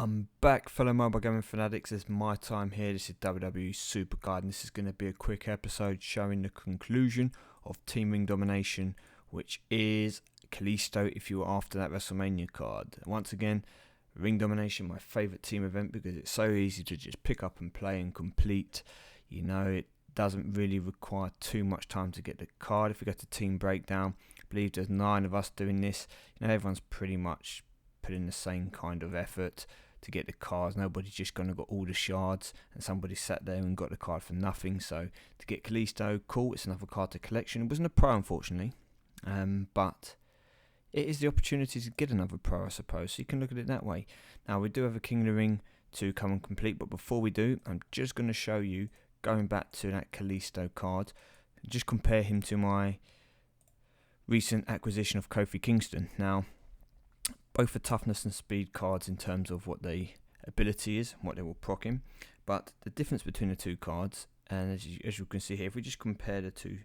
I'm back, fellow mobile gaming fanatics. It's MyTyme here. This is WWE Supercard, and this is going to be a quick episode showing the conclusion of Team Ring Domination, which is Kalisto if you were after that Wrestlemania card. Once again, Ring Domination, my favourite team event because it's so easy to just pick up and play and complete. You know, it doesn't really require too much time to get the card. If we go to Team Breakdown, I believe there's 9 of us doing this. You know, everyone's pretty much put in the same kind of effort to get the cards. Nobody's just going to got all the shards and somebody sat there and got the card for nothing. So to get Kalisto, cool, it's another card to collection. It wasn't a pro, unfortunately, but it is the opportunity to get another pro, I suppose, so you can look at it that way. Now, we do have a King of the Ring to come and complete, but before we do, I'm just going to show you, going back to that Kalisto card, just compare him to my recent acquisition of Kofi Kingston. Now, both are toughness and speed cards in terms of what the ability is, what they will proc him. But the difference between the two cards, and as you can see here, if we just compare the two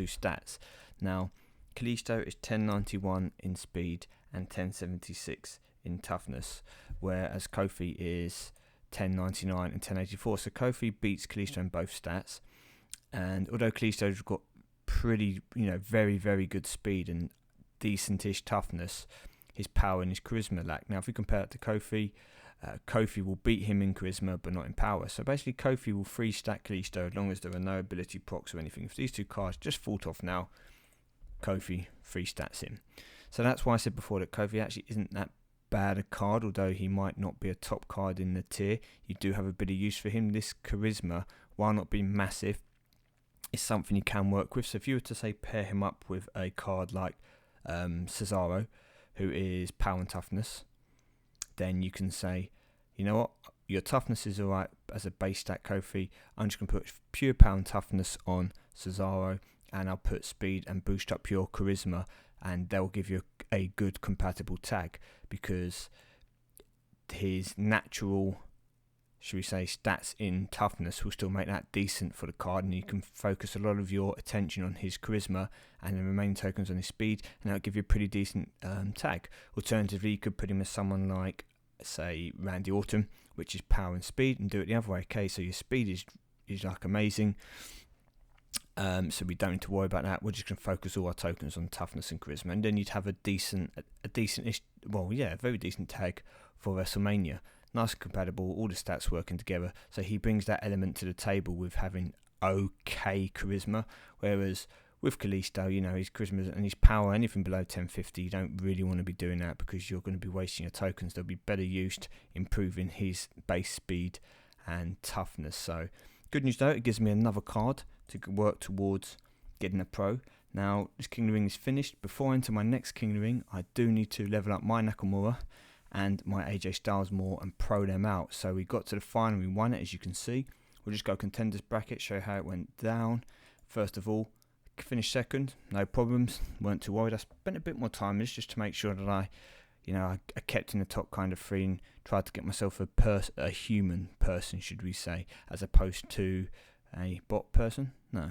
stats. Now, Kalisto is 1091 in speed and 1076 in toughness, whereas Kofi is 1099 and 1084. So Kofi beats Kalisto in both stats. And although Kalisto's got pretty, very, very good speed and decentish toughness, his power and his charisma lack. Now, if we compare it to Kofi, Kofi will beat him in charisma but not in power. So basically, Kofi will free stack Kalisto as long as there are no ability procs or anything. If these two cards just fought off now, Kofi free stats him. So that's why I said before that Kofi actually isn't that bad a card, although he might not be a top card in the tier. You do have a bit of use for him. This charisma, while not being massive, is something you can work with. So if you were to say pair him up with a card like Cesaro, who is power and toughness, then you can say, you know what, your toughness is alright as a base stat, Kofi. I'm just going to put pure power and toughness on Cesaro, and I'll put speed and boost up your charisma, and they'll give you a good compatible tag, because his natural, should we say, stats in toughness will still make that decent for the card, and you can focus a lot of your attention on his charisma and the remaining tokens on his speed, and that'll give you a pretty decent tag. Alternatively, you could put him as someone like, say, Randy Orton, which is power and speed, and do it the other way. Okay, so your speed is like amazing, so we don't need to worry about that. We're just going to focus all our tokens on toughness and charisma, and then you'd have a very decent tag for WrestleMania. Nice and compatible, all the stats working together. So he brings that element to the table with having okay charisma, whereas with Kalisto, his charisma and his power, anything below 1050, you don't really want to be doing that because you're going to be wasting your tokens. They'll be better used improving his base speed and toughness. So good news though, it gives me another card to work towards getting a pro. Now, this King of the Ring is finished. Before I enter my next King of the Ring, I do need to level up my Nakamura and my AJ Styles more and pro them out. So we got to the final, we won it, as you can see. We'll just go Contenders Bracket, show how it went down. First of all, finished second, no problems, weren't too worried. I spent a bit more time just to make sure that I kept in the top kind of 3 and tried to get myself a human person, should we say, as opposed to a bot person. No.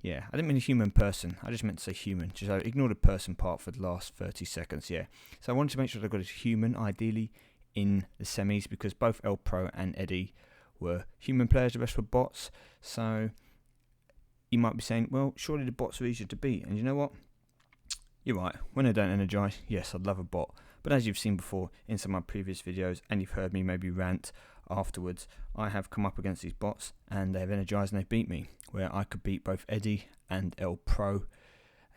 Yeah, I didn't mean a human person. I just meant to say human. Just ignore the person part for the last 30 seconds, yeah. So I wanted to make sure that I got a human, ideally, in the semis, because both El Pro and Eddie were human players, the rest were bots. So you might be saying, well, surely the bots are easier to beat. And you know what? You're right. When I don't energize, yes, I'd love a bot. But as you've seen before in some of my previous videos, and you've heard me maybe rant afterwards, I have come up against these bots and they've energized and they've beat me, where I could beat both Eddie and El Pro.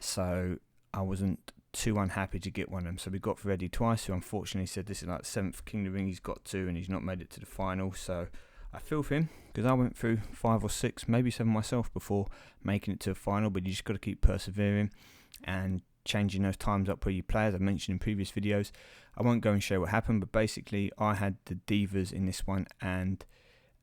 So I wasn't too unhappy to get one of them. So we got for Eddie twice, who unfortunately said this is like the 7th King of the Ring he's got to, and he's not made it to the final. So I feel for him, because I went through 5 or 6, maybe 7 myself before making it to a final. But you just got to keep persevering and changing those times up where you play, as I mentioned in previous videos. I won't go and show what happened, but basically I had the Divas in this one, and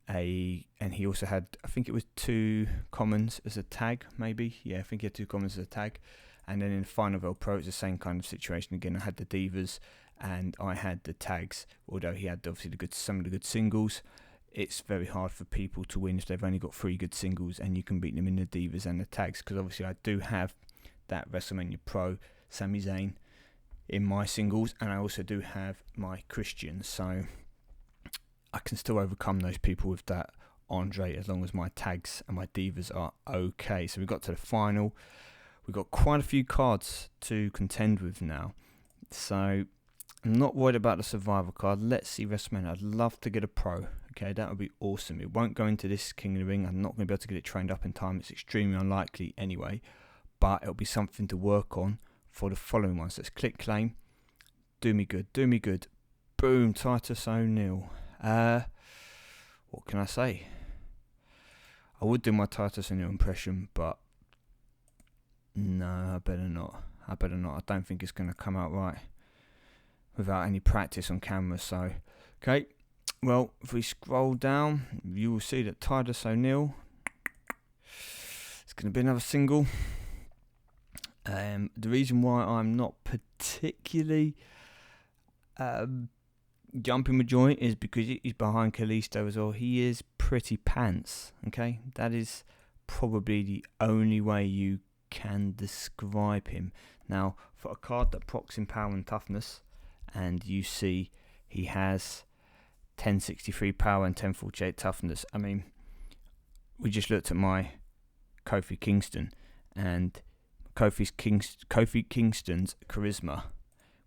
he also had, I think it was 2 commons as a tag, maybe. Yeah, I think he had 2 commons as a tag. And then in the final of El Pro, it's the same kind of situation again. I had the Divas and I had the tags, although he had obviously some of the good singles. It's very hard for people to win if they've only got 3 good singles, and you can beat them in the Divas and the tags, because obviously I do have that WrestleMania Pro Sami Zayn in my singles, and I also do have my Christian. So I can still overcome those people with that Andre as long as my tags and my divas are okay. So we got to the final. We've got quite a few cards to contend with now. So I'm not worried about the Survivor card. Let's see Wrestlemania. I'd love to get a pro. Okay, that would be awesome. It won't go into this King of the Ring. I'm not going to be able to get it trained up in time. It's extremely unlikely anyway. But it'll be something to work on for the following ones. Let's click claim. Do me good. Do me good. Boom. Titus O'Neil. What can I say? I would do my Titus O'Neil impression, but no, I better not. I don't think it's going to come out right without any practice on camera. So, okay. Well, if we scroll down, you will see that Titus O'Neil, it's going to be another single. The reason why I'm not particularly jumping with joy is because he's behind Kalisto as well. He is pretty pants, okay? That is probably the only way you can describe him. Now, for a card that procs in power and toughness, and you see he has 1063 power and 1048 toughness. I mean, we just looked at my Kofi Kingston, and Kofi Kingston's charisma,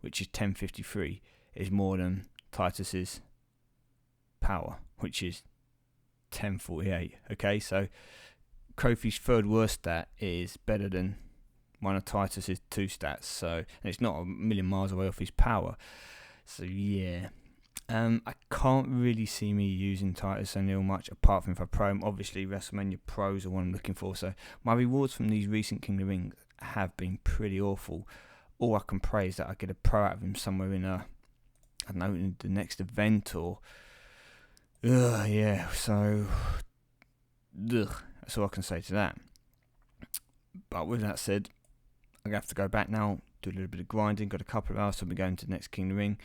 which is 1053, is more than Titus's power, which is 1048. Okay, so Kofi's third worst stat is better than one of Titus's two stats. So, and it's not a million miles away off his power. So yeah. I can't really see me using Titus O'Neil much apart from for pro. Obviously, WrestleMania pros are what I'm looking for. So my rewards from these recent King of the Ring have been pretty awful. All I can pray is that I get a pro out of him somewhere in I don't know, in the next event or yeah. So that's all I can say to that. But with that said, I'm gonna have to go back now, do a little bit of grinding. Got a couple of hours, so we're going to the next King of the Ring.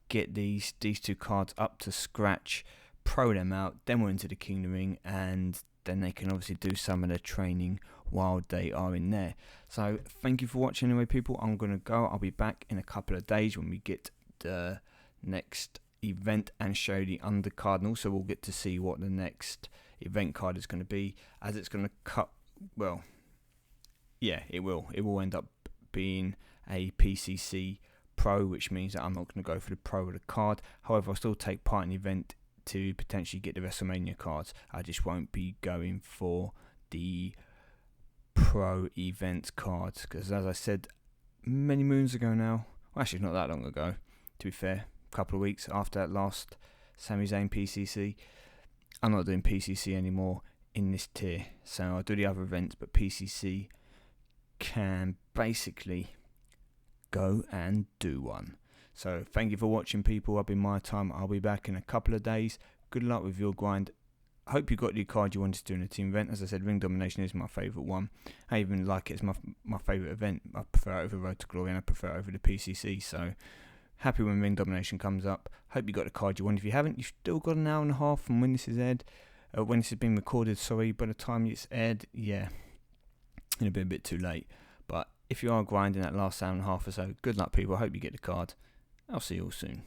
Get these two cards up to scratch, pro them out, then we're into the King of the Ring, and then they can obviously do some of their training while they are in there. So thank you for watching anyway, people. I'm going to go. I'll be back in a couple of days when we get the next event and show the undercard, and also we'll get to see what the next event card is going to be, as it's going to cut, well, yeah, it will end up being a PCC Pro, which means that I'm not going to go for the Pro of the card. However, I'll still take part in the event to potentially get the WrestleMania cards. I just won't be going for the Pro event cards, because as I said many moons ago now, well, actually not that long ago, to be fair, a couple of weeks after that last Sami Zayn PCC, I'm not doing PCC anymore in this tier. So I'll do the other events, but PCC can basically go and do one. So thank you for watching, people. I've been MyTyme. I'll be back in a couple of days. Good luck with your grind. I hope you got the card you wanted to do in a team event. As I said, Ring Domination is my favourite one. I even like it. It's my favourite event. I prefer it over Road to Glory, and I prefer it over the PCC. So happy when Ring Domination comes up. Hope you got the card you want. If you haven't, you've still got an hour and a half from when this is aired. When this has been recorded, sorry. By the time it's aired, yeah, it'll be a bit too late. But if you are grinding that last hour and a half or so, good luck, people. I hope you get the card. I'll see you all soon.